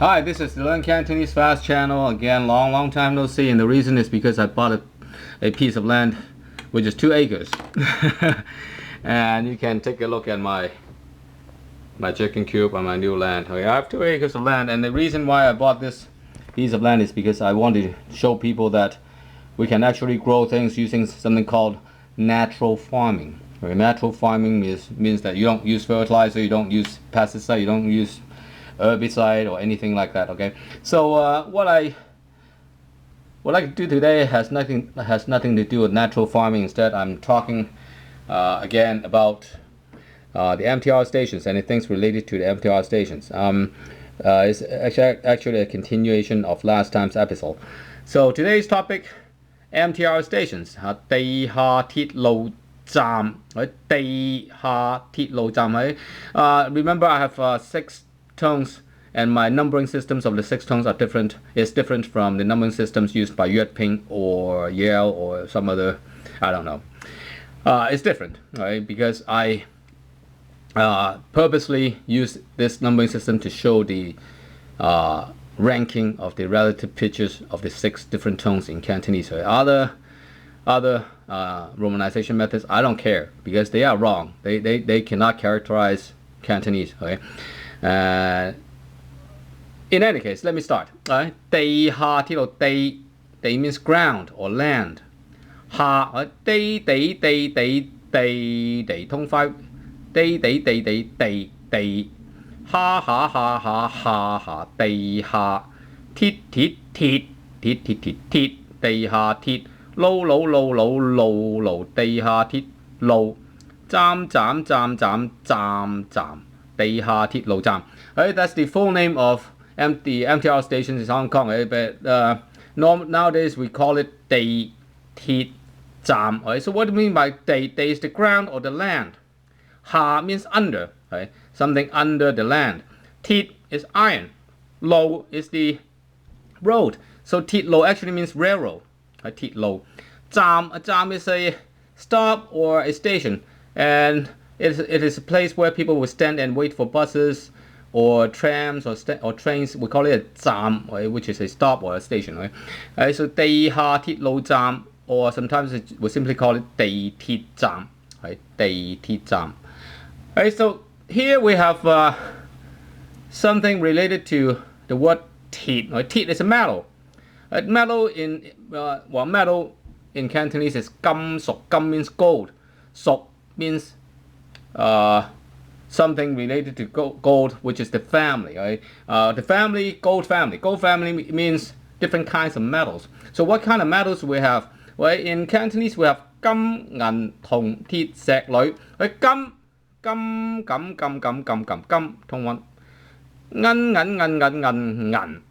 Hi, this is the Learn Cantonese Fast channel. Again, long time no see, and the reason is because I bought a piece of land which is 2 acres. And you can take a look at my chicken coop on my new land. Okay, I have 2 acres of land, and the reason why I bought this piece of land is because I wanted to show people that we can actually grow things using something called natural farming. Okay, natural farming means that you don't use fertilizer, you don't use pesticide, you don't use herbicide or anything like that. Okay, so what I do today has nothing to do with natural farming. Instead, I'm talking again about the MTR stations and things related to the MTR stations. It's actually a continuation of last time's episode. So today's topic, MTR stations, 地下鐵路站，地下鐵路站。Remember, I have 6 tones, and my numbering systems of the 6 tones are different. It's different from the numbering systems used by Yue Ping or Yale or some other, I don't know. It's different, right? Because I purposely use this numbering system to show the ranking of the relative pitches of the 6 different tones in Cantonese. So other romanization methods, I don't care, because they are wrong. They cannot characterize Cantonese. Okay. In any case, let me start. 地下鐵路，地 means ground or land. 下地通快，地下地下鐵地下鐵路地下鐵路站地下鐵路站. That's the full name of the MTR stations in Hong Kong. But nowadays we call it 地鐵站. So what do you mean by 地? 地 is the ground or the land. 下 means under. Something under the land. 鐵 is iron. 路 is the road. So 鐵路 actually means railroad. 鐵路. 站 is a stop or a station, and it is a place where people will stand and wait for buses or trams or trains. We call it a 站, which is a stop or a station. So 地下鐵路站, or sometimes we simply call it 地鐵站. 地鐵站. So here we have something related to the word 鐵. 鐵 is a metal. Metal in Cantonese is 金屬. 金 means gold. 屬 means something related to gold, which is the family. The family, gold family. Gold family means different kinds of metals. So what kind of metals we have? Well, in Cantonese we have 金銀銅鐵錫鋁. 金通韻. 銀金銀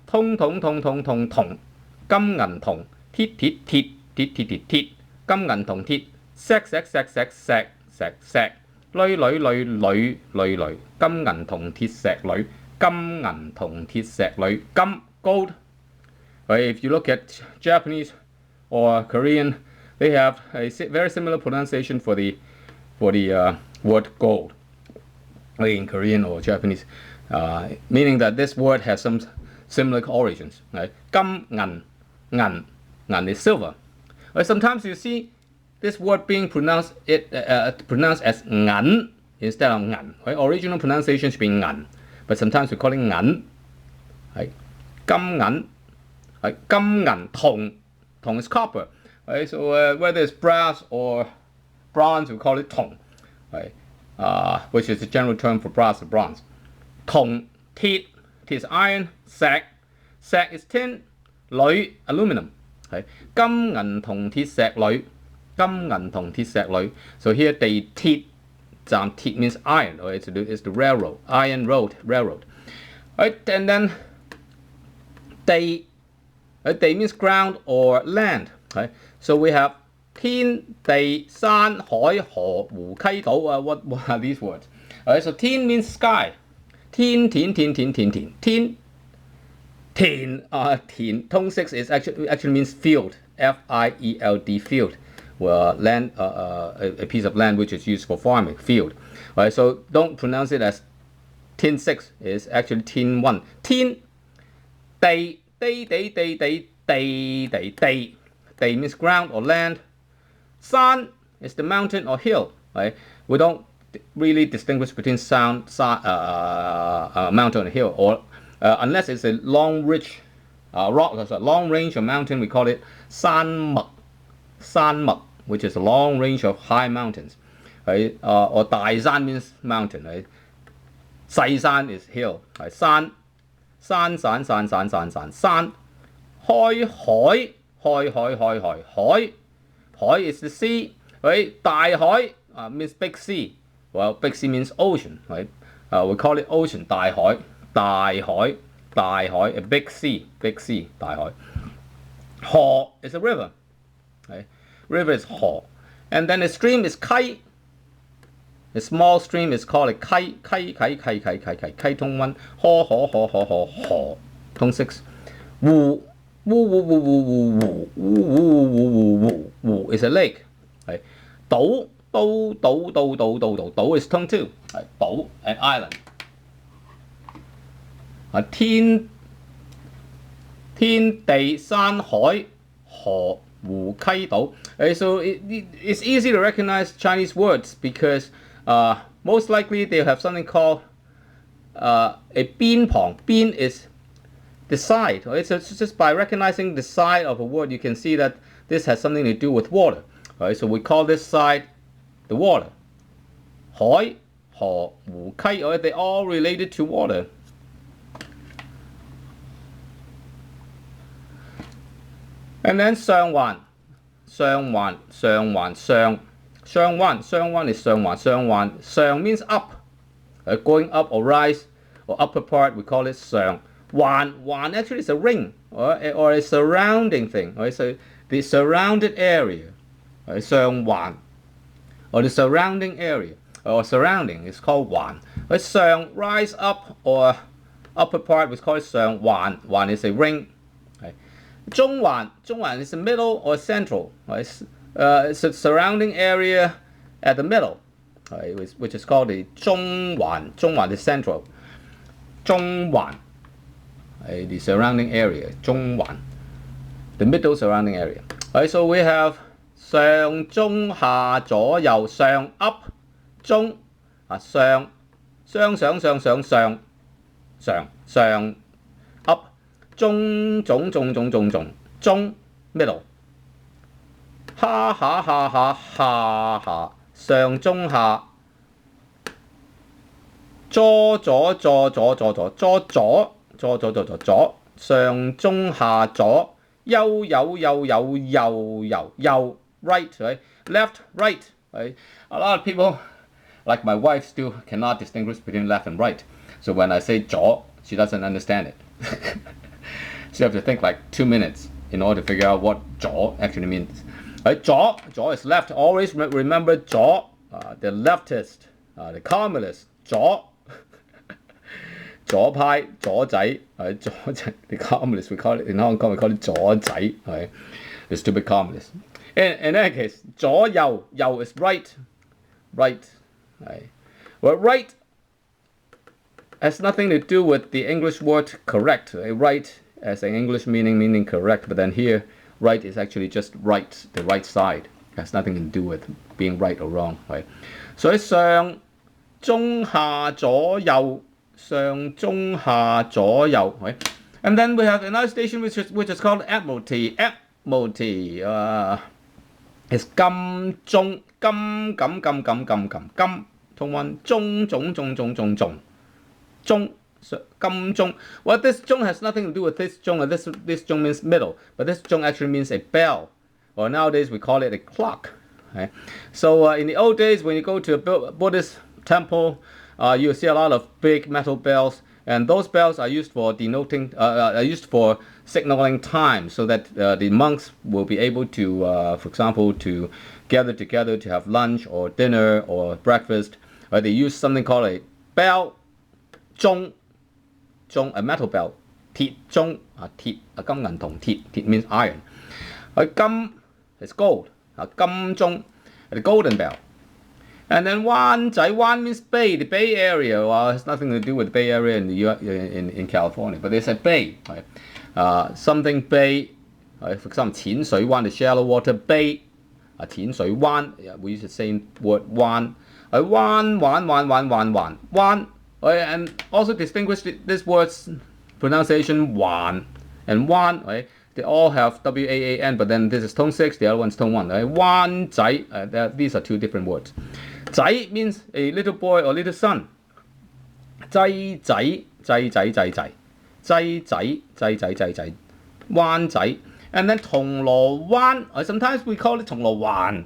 通金銀銅鐵金銀銅鐵錫鋁金銀銅鐵錫鋁. Gum, gold. If you look at Japanese or Korean, they have a very similar pronunciation for the word gold in Korean or Japanese, meaning that this word has some similar origins. 金銀is silver. Sometimes you see this word being pronounced as 銀 instead of 銀. Original pronunciation should be 銀, but sometimes we call it 銀. 金銀銅 is copper. So whether it's brass or bronze, we call it 銅, which is the general term for brass or bronze. 銅 鐵 is iron. 錫 is tin. 鋁 aluminum. 金銀銅鐵錫鋁. So here 地鐵站 鐵 means iron. It's the railroad. Iron road, railroad. And then 地 means ground or land. So we have 天地山海河湖溪島. What are these words? So 天 means sky. 天 tone 6 is actually means field. F-I-E-L-D, field. Well, land, a piece of land which is used for farming, field. So don't pronounce it as 天6 is actually 天1。天地 means ground or land. San is the mountain or hill. Right? We don't really distinguish between mountain and hill, or unless it's a long ridge long range of mountain, we call it 山脈, which is a long range of high mountains. Right? Or 大山 means mountain. Right? 細山 is hill. Right? 山 海 is the sea. Right? 大海 means big sea. Well, big sea means ocean. Right? We call it ocean. 大海 a big sea. 大海 河 is a river. Right? River is 河. And then a stream is 溪. A small stream is called a 溪通灣河通6湖 is a lake. Right? 島 is 通 2. Right? 島 an island. 天地山海河湖溪島. So it's easy to recognize Chinese words because most likely they'll have something called a 邊旁. 邊 is the side. Right? So it's just by recognizing the side of a word, you can see that this has something to do with water. Right? So we call this side the water. 海河湖溪, right? They're all related to water. And then Seung Wan is Seung Wan. Seung means up. Going up or rise or upper part, we call it Seung. Wan actually is a ring or a surrounding thing. Right? So the surrounded area, right? Seung Wan. Or the surrounding area or surrounding is called Wan. Right? Seung, rise up or upper part, we call it Seung Wan. Wan is a ring. Right? 中環 is the middle or central. Right? It's a surrounding area at the middle, right? Which is called the 中環. 中環 is central. 中環 the surrounding area. 中環 the middle surrounding area. Right? So we have 上中下左右. 上 up, 中 上 up, 中 middle. 下上中下左上中下左右 right, right? Left, right, right? A lot of people, like my wife, still cannot distinguish between left and right. So when I say 左, she doesn't understand it. So you have to think like 2 minutes in order to figure out what 左 actually means. Right? 左 is left. Always remember 左, the leftist, the communist. 左派, 左仔, the communists, we call it in Hong Kong, we call it 左仔, right? The stupid communists. In any case, 左右 is right, right. Well, right has nothing to do with the English word correct. Right as an English meaning correct, but then here, right is actually just right, the right side. It has nothing to do with being right or wrong, right? So it's 上中下左右, 上中下左右, right? And then we have another station which is called Admiralty. Admiralty is 金鐘, 金通灣, 中 金鐘. Well, this 中 has nothing to do with this 中. This 中 means middle, but this 中 actually means a bell. Or nowadays we call it a clock. Right? So in the old days, when you go to a Buddhist temple, you see a lot of big metal bells, and those bells are used for denoting, signaling time, so that the monks will be able to, for example, to gather together to have lunch or dinner or breakfast. They use something called a bell, 鐘, a metal bell. 鐵鐘, 鐵, 金銀銅鐵, 鐵 means iron. 金 is gold. 金鐘, the golden bell. And then Wan Chai, Wan means bay, the Bay Area. Well, it has nothing to do with the Bay Area in the in California, but it's a bay, right? Something bay, for example, 淺水灣, the shallow water bay. 淺水灣, we use the same word Wan. Wan, and also distinguish this word's pronunciation Wan and Wan, right? They all have W-A-A-N, but then this is tone 6, the other one's tone 1. Right? Wan Chai, these are two different words. Chai means a little boy or little son. Chai Chai, Chai Chai Chai Chai. Chai Chai, Chai Chai Chai Chai. Wan Chai. And then 銅鑼灣, sometimes we call it 銅鑼灣.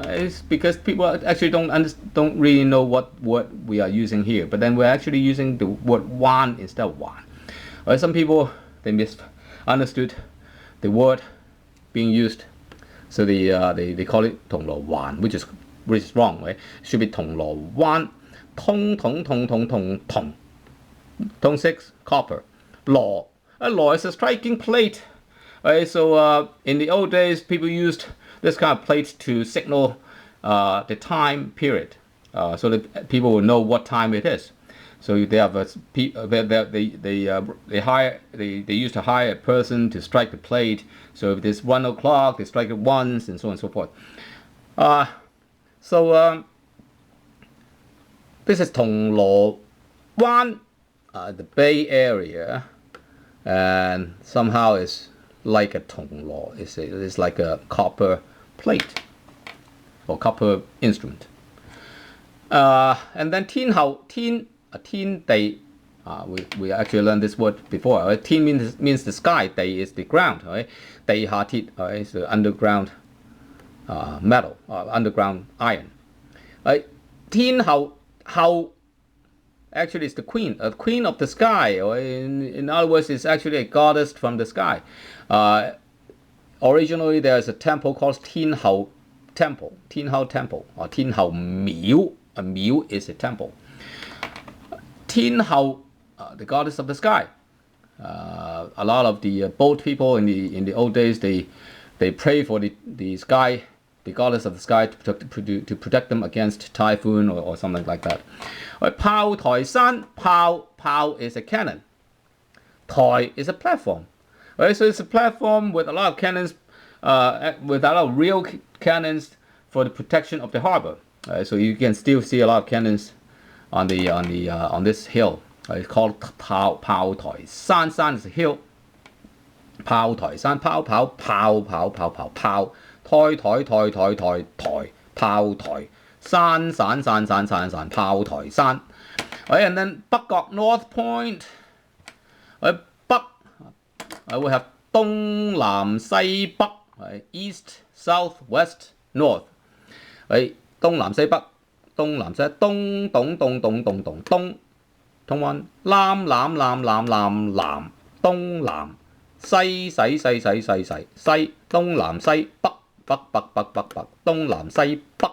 It's because people actually don't really know what word we are using here. But then we're actually using the word Wan instead of Wan. Some people, they misunderstood the word being used. So they call it 銅鑼灣, which is wrong, right? It should be 銅鑼灣. Tong. Tone 6, copper. Law. A law is a striking plate. So in the old days, people used this kind of plate to signal the time period, so that people will know what time it is. So they have they used to hire a person to strike the plate. So if it's 1 o'clock, they strike it once, and so on and so forth. This is 銅鑼灣, the Bay Area, and somehow it's like a 銅鑼. It's like a copper plate or copper instrument. And then 天后, 天地, we actually learned this word before. Right? 天 means the sky, 地 is the ground. Right? 地下鐵, is the underground metal, underground iron. Right? 天后, actually it's the queen of the sky, or in other words, it's actually a goddess from the sky. Originally, there's a temple called 天后 Temple, 天后 Temple, or 天后廟. A miu is a temple. 天后, the goddess of the sky. A lot of the boat people in the old days, they pray for the sky, the goddess of the sky, to protect them against typhoon or something like that. Pao Thai San, Pao is a cannon. Thai is a platform. Right, so it's a platform with a lot of cannons, with a lot of real cannons for the protection of the harbor. So you can still see a lot of cannons on this hill. It's called Pao Thai San. San is a hill. Pao Thai San, Pao. Thai. Pao Thai San. Pao Thai San. Right, and then 北角 North Point. Right, 北. We have 東南西北. Right, East, South, West, North. Right, 東南西北. 東南西東東 通灣南東南西東南西北東南西北.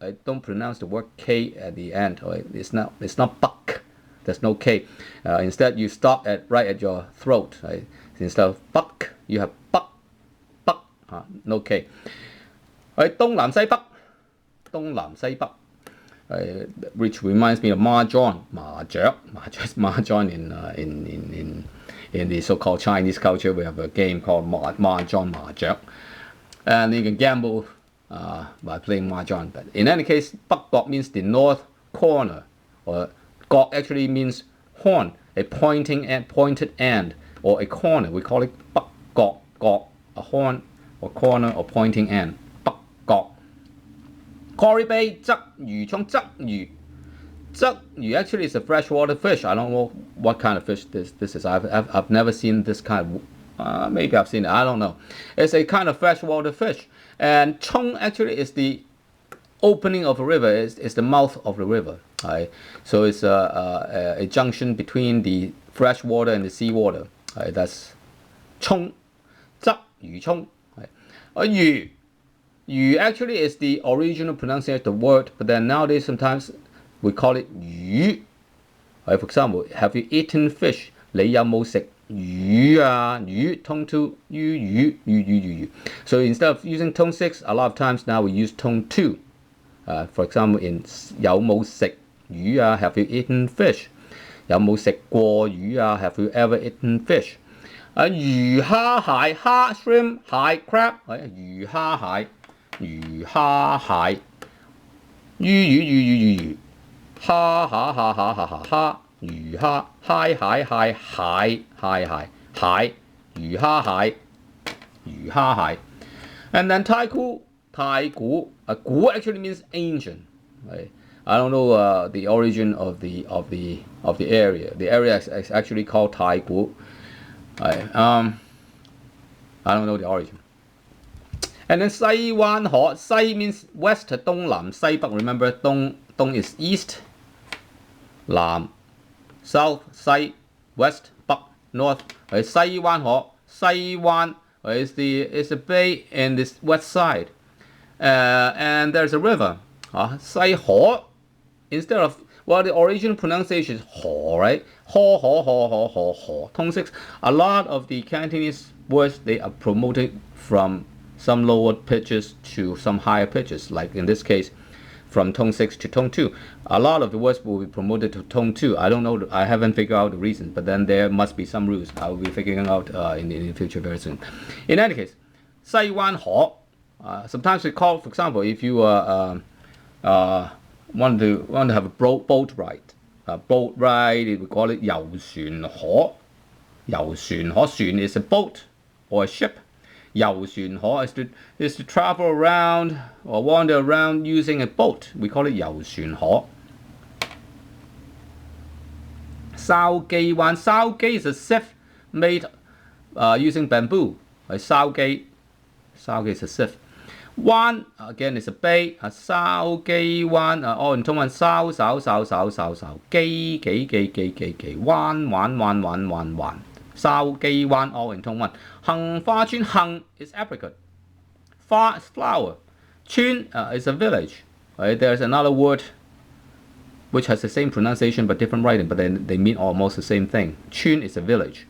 I don't pronounce the word K at the end. Right? It's not buck. There's no K. Instead, you stop right at your throat. Right? Instead of buck, you have buck. No K. Right? 東南西北. Which reminds me of mahjong, mahjong in the so-called Chinese culture. We have a game called mahjong, and you can gamble by playing mahjong. But in any case, 北角 means the north corner, or 角 actually means horn, a pointed end, or a corner. We call it 北角, a horn or corner or pointing end. 北角. Quarry Bay, 鯽魚涌, 鯽魚 actually is a freshwater fish. I don't know what kind of fish this is. I've never seen this kind of, maybe I've seen it, I don't know. It's a kind of freshwater fish. And Chong actually is the opening of a river, is the mouth of the river. Right? So it's a junction between the fresh water and the seawater. Right? That's Chong, 鯽魚涌. Right? Yu actually is the original pronunciation of the word, but then nowadays sometimes we call it yu. For example, have you eaten fish? 你有冇食魚啊? Yu, tone 2, yu. So instead of using tone 6, a lot of times now we use tone 2. For example, in 有冇食魚啊 ？Have you eaten fish？ 有冇食過魚啊 ？Have you ever eaten fish？ 魚蝦蟹蝦 shrimp 蟹 crab 魚蝦蟹魚蝦蟹魚蝦蝦魚蝦蟹魚蝦蟹魚蝦蟹 and then 太古古 actually means ancient, right? I don't know the origin of the area. The area is actually called 太古. I don't know the origin. And then 西灣河西 means west 東南西北. Remember 東 is east, 南 south 西 west 北 north. 西灣河西灣 is the bay in this west side. And there's a river. 西河 instead of the original pronunciation is 河, right? 河. Tone 6. A lot of the Cantonese words they are promoted from some lower pitches to some higher pitches. Like in this case, from tone 6 to tone 2. A lot of the words will be promoted to tone 2. I don't know. I haven't figured out the reason, but then there must be some rules. I will be figuring out in the future very soon. In any case, 西灣河. Sometimes we call, for example, if you want to have a boat ride, we call it 遊船河. 遊船河 船 is a boat or a ship. 遊船河 is to travel around or wander around using a boat. We call it 遊船河. 筲箕灣 筲箕 is a sieve made using bamboo. 筲箕 is a sieve. 灣 again is a bay. 筲箕灣all in tone 1. 筲箕灣筲箕灣 all in tone 1. 杏花村 杏 is apricot. 花 is flower. 村 is a village. Right? There's another word which has the same pronunciation but different writing, but then they mean almost the same thing. 村 is a village.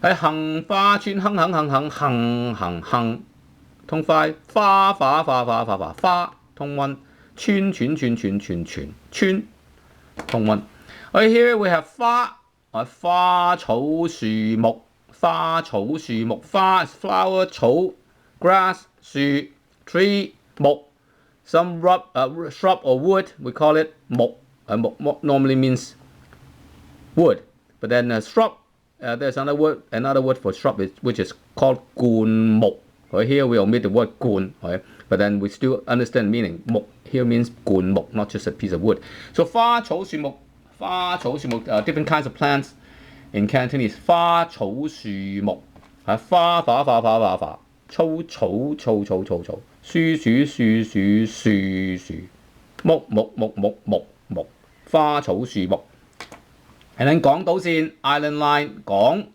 杏花村 杏 tone 5. 花 tone 1. 村 tone 1. Here we have 花草樹木 花is flower 草 grass 樹 tree 木 some shrub or wood we call it 木 木 normally means wood, but then shrub there's another word for shrub which is called 灌木. Here we omit the word 灌, but then we still understand meaning. 木 here means 灌木, not just a piece of wood. So 花草樹木 different kinds of plants in Cantonese. 花草樹木 花草樹木花草樹木. And then 港島線 Island Line 港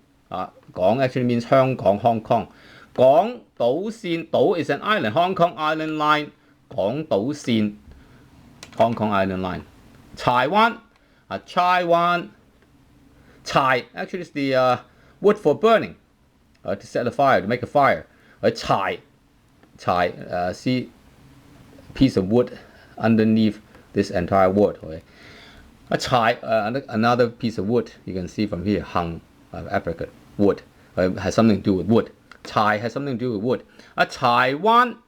actually means 香港 Hong Kong. 港島線 島 is an island. Hong Kong Island Line 港島線 Hong Kong Island Line. 柴灣 Chai actually is the wood for burning, to set a fire, to make a fire. Chai, see piece of wood underneath this entire word. Chai, another piece of wood you can see from here. Hung, apricot, wood, has something to do with wood. Chai has something to do with wood. Chai Wan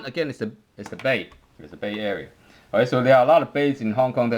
again is the bay. It's the bay area. So there are a lot of bays in Hong Kong that